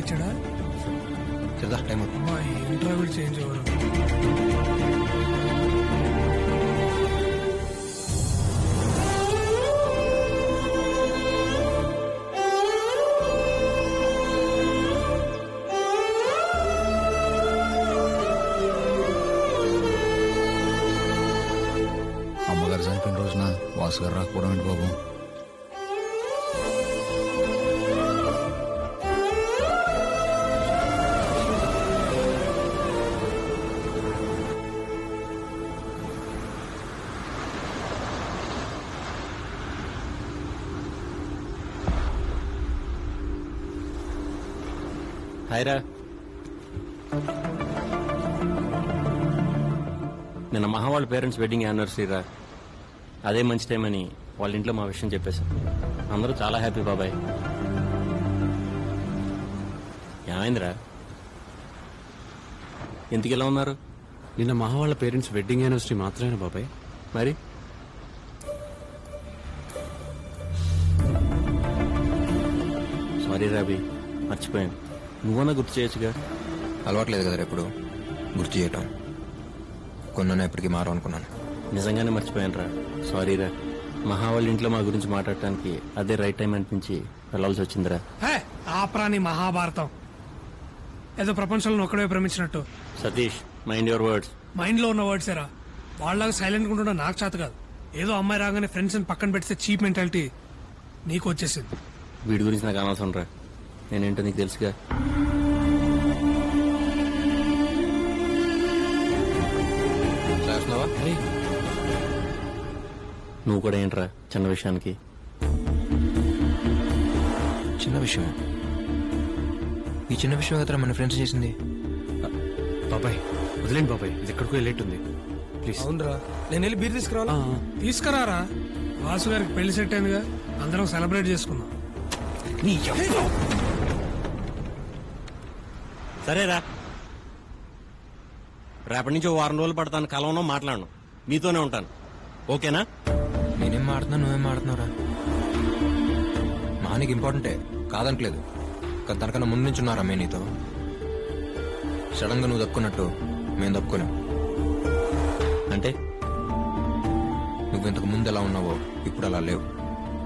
ఇచ్చాడా? టైం ఏం travel change అవ్వడం. అమ్మగారు చనిపోయిన రోజున వాసు గారు రాకపోవడం ఏంటి బాబు? హాయ్రా. నిన్న మహా వాళ్ళ పేరెంట్స్ వెడ్డింగ్ యానివర్సరీ రా. అదే మంచి టైం అని వాళ్ళ ఇంట్లో మా విషయం చెప్పేశాం. అందరూ చాలా హ్యాపీ బాబాయ్. ఏమైందిరా, ఎందుకు ఇలా ఉన్నారు? నిన్న మహా వాళ్ళ పేరెంట్స్ వెడ్డింగ్ యానివర్సరీ మాత్రమేనా బాబాయ్? మరి సారీ రాబీ, మర్చిపోయాను. నువ్వన్నా గుర్తు చేయొచ్చుగా. అలవాట్లేదు కదా ఎప్పుడు గుర్తు చేయటం. కొన్నా ఎప్పటికీ మారవు అనుకున్నాను. నిజంగానే మర్చిపోయాను రా, సారీ రా. మహా వాళ్ళ ఇంట్లో మా గురించి మాట్లాడటానికి అదే రైట్ టైం అనిపించి వెళ్లాల్సి వచ్చిందిరా. ఆప్రాని మహాభారతం ఏదో ప్రపంచంలో ఒక్కడే ప్రేమించినట్టు. Satish, mind your words. Mind లో ఉన్న వర్డ్స్ ఏరా. వాళ్ళలాగా సైలెంట్ గా ఉండడం నాకు చేత కాదు. ఏదో అమ్మాయి రాగానే ఫ్రెండ్స్ పక్కన పెడితే చీప్ మెంటాలిటీ నీకు వచ్చేసింది. వీడి గురించి నాకు అనవసరం రా, నేనేంటో నీకు తెలుసుగా. నువ్వు కూడా ఏంట్రా చిన్న విషయానికి? చిన్న విషయం? ఈ చిన్న విషయం కదా మన ఫ్రెండ్స్ చేసింది. బాబాయ్ వదిలేండి బాబాయ్, ఇది ఎక్కడికో వెళ్ళేట్టుంది. ప్లీజ్. అవునరా, నేను వెళ్ళి బీర్ తీసుకురావాలా? తీసుకురారా. వాసు గారికి పెళ్లి సెట్ అయిందిగా, అందరం సెలబ్రేట్ చేసుకుందాం. సరేరా, రేపటి నుంచి 1 వారం రోజులు పడతాను. కలవను, మాట్లాడను, నీతోనే ఉంటాను. ఓకేనా? నేనేం మాడుతున్నా, నువ్వేం మాడుతున్నావురా? మానికి ఇంపార్టెంటే కాదంటలేదు, కానీ తనకన్నా ముందు నుంచి ఉన్నారా మేము నీతో. సడన్ గా నువ్వు తప్పుకున్నట్టు మేము తప్పుకోలేం. అంటే నువ్వు ఇంతకు ముందు ఎలా ఉన్నావో ఇప్పుడు అలా లేవు.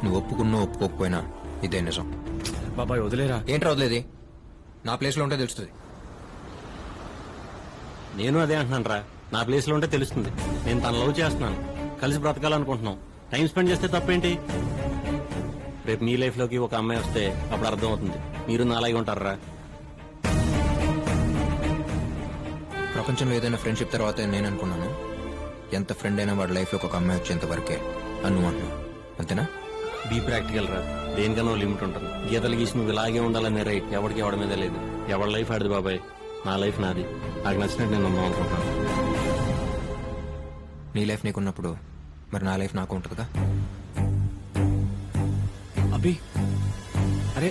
నువ్వు ఒప్పుకున్నా ఒప్పుకోకపోయినా ఇదే నిజం. బాబాయ్ వదిలేరా. ఏంట్రా వదిలేది? నా ప్లేస్ లో ఉంటే తెలుస్తుంది. నేను అదే అంటున్నాను రా, నా ప్లేస్ లో ఉంటే తెలుస్తుంది. నేను తను లవ్ చేస్తున్నాను, కలిసి బ్రతకాలనుకుంటున్నాం. టైం స్పెండ్ చేస్తే తప్పేంటి? రేపు మీ లైఫ్ లోకి ఒక అమ్మాయి వస్తే అప్పుడు అర్థం అవుతుంది. మీరు నాలాగే ఉంటారా? ప్రపంచంలో ఏదైనా ఫ్రెండ్షిప్ తర్వాత నేను అనుకున్నాను, ఎంత ఫ్రెండ్ అయినా వాడి లైఫ్ లో ఒక అమ్మాయి వచ్చేంత వరకే అను అంటున్నాను. అంతేనా? బీ ప్రాక్టికల్ రా, దేనికన్నా లిమిట్ ఉంటుంది. గీతలు గీసి నువ్వు ఇలాగే ఉండాలనే రైట్ ఎవరికి ఎవడి మీద లేదు. ఎవరి లైఫ్ ఆడిది బాబాయ్, నా లైఫ్ నాది. నాకు నచ్చినట్టు నేను ఉందాం అనుకుంటున్నాను. నీ లైఫ్ నీకున్నప్పుడు మరి నా లైఫ్ నాకు ఉంటుందిగా. అభి అరే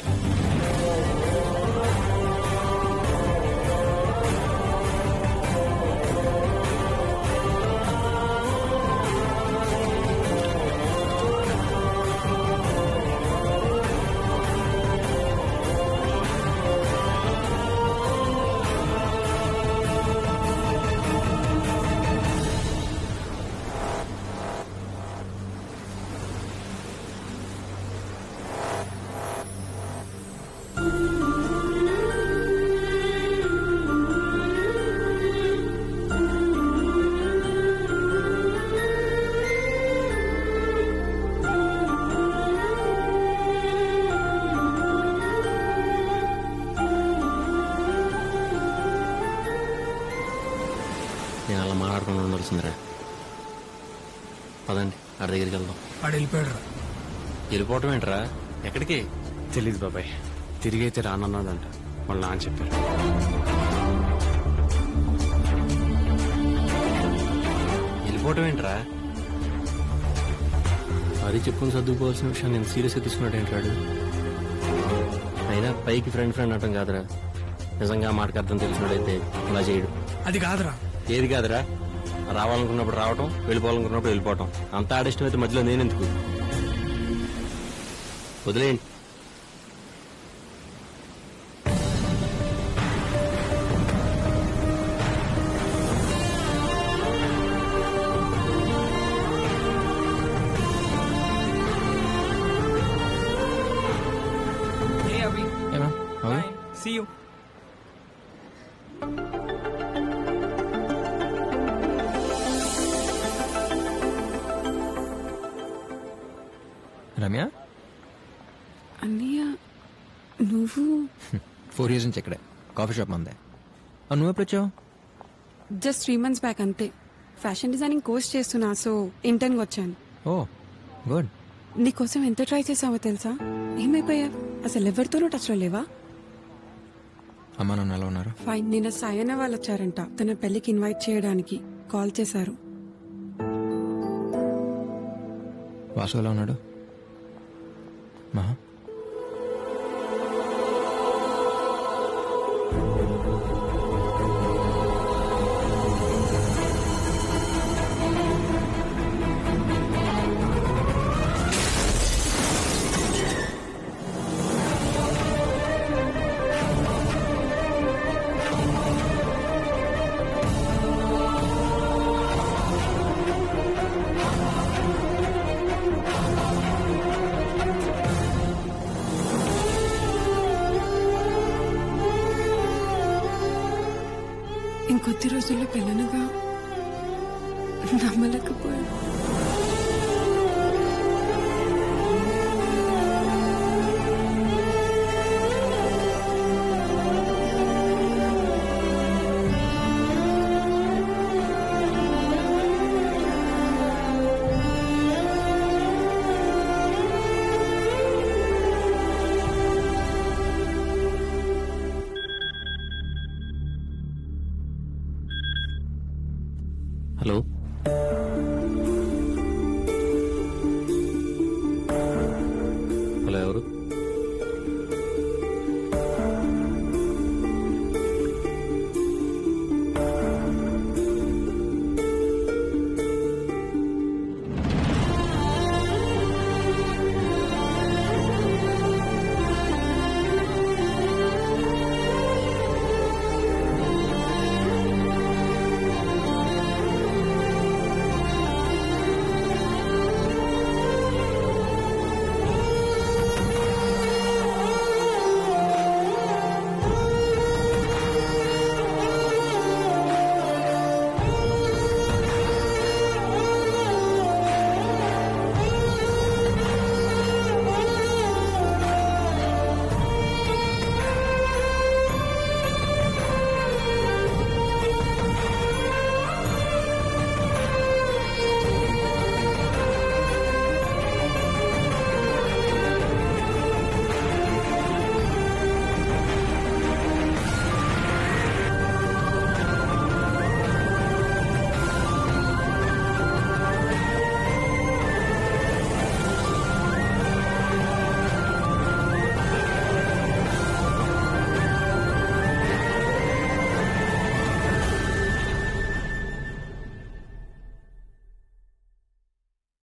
నేను అలా మాట్లాడుకుని ఉండాల్సిందిరా. పదండి, ఆడి దగ్గరికి వెళ్దాం. వాడు వెళ్ళిపోయాడు. వెళ్ళిపోవటం ఏంట్రా? ఎక్కడికి తెలీదు బాబాయ్, తిరిగి అయితే రానన్నాడంట వాళ్ళ నాన్న చెప్పారు. వెళ్ళిపోవటం ఏంట్రా? అది చెప్పుకుని సర్దుకుపోవాల్సిన విషయం నేను సీరియస్గా తీసుకున్నాడు ఏంటాడు. అయినా పైకి ఫ్రెండ్ అంటాం కాదురా. నిజంగా మాటకి అర్థం తెలిసినట్టయితే అలా చేయడు. అది కాదురా. ఏది కాదురా? రావాలనుకున్నప్పుడు రావటం, వెళ్ళిపోవాలనుకున్నప్పుడు వెళ్ళిపోవటం. అంత ఆడిష్టం అయితే మధ్యలో నేనెందుకు? వదిలేయండి. See you. రమ్య అన్నయ్య నువ్వు 4 years నుంచి ఇక్కడే కాఫీ షాప్ మందే నువ్వు ఎప్పుడు వచ్చావు? జస్ట్ 3 months బ్యాక్ అంతే. ఫ్యాషన్ డిజైనింగ్ కోర్స్ చేస్తున్నా, సో ఇంటర్న్కి వచ్చాను. ఓ గుడ్. నీకోసం ఎంత ట్రై చేసావో తెలుసా? ఏమైపోయా? అసలు ఎవరితోనూ టచ్లో లేవా? అమ్మా నాన్న ఎలా ఉన్నారు? ఫైన్. నిన్న సాయన్న వాళ్ళు వచ్చారంట తన పెళ్లికి ఇన్వైట్ చేయడానికి. కాల్ చేశారు. వాసు ఎలా ఉన్నాడు? మహా ఇంకొద్ది రోజుల్లో పెళ్ళనగా నమ్మలేకపోయాను.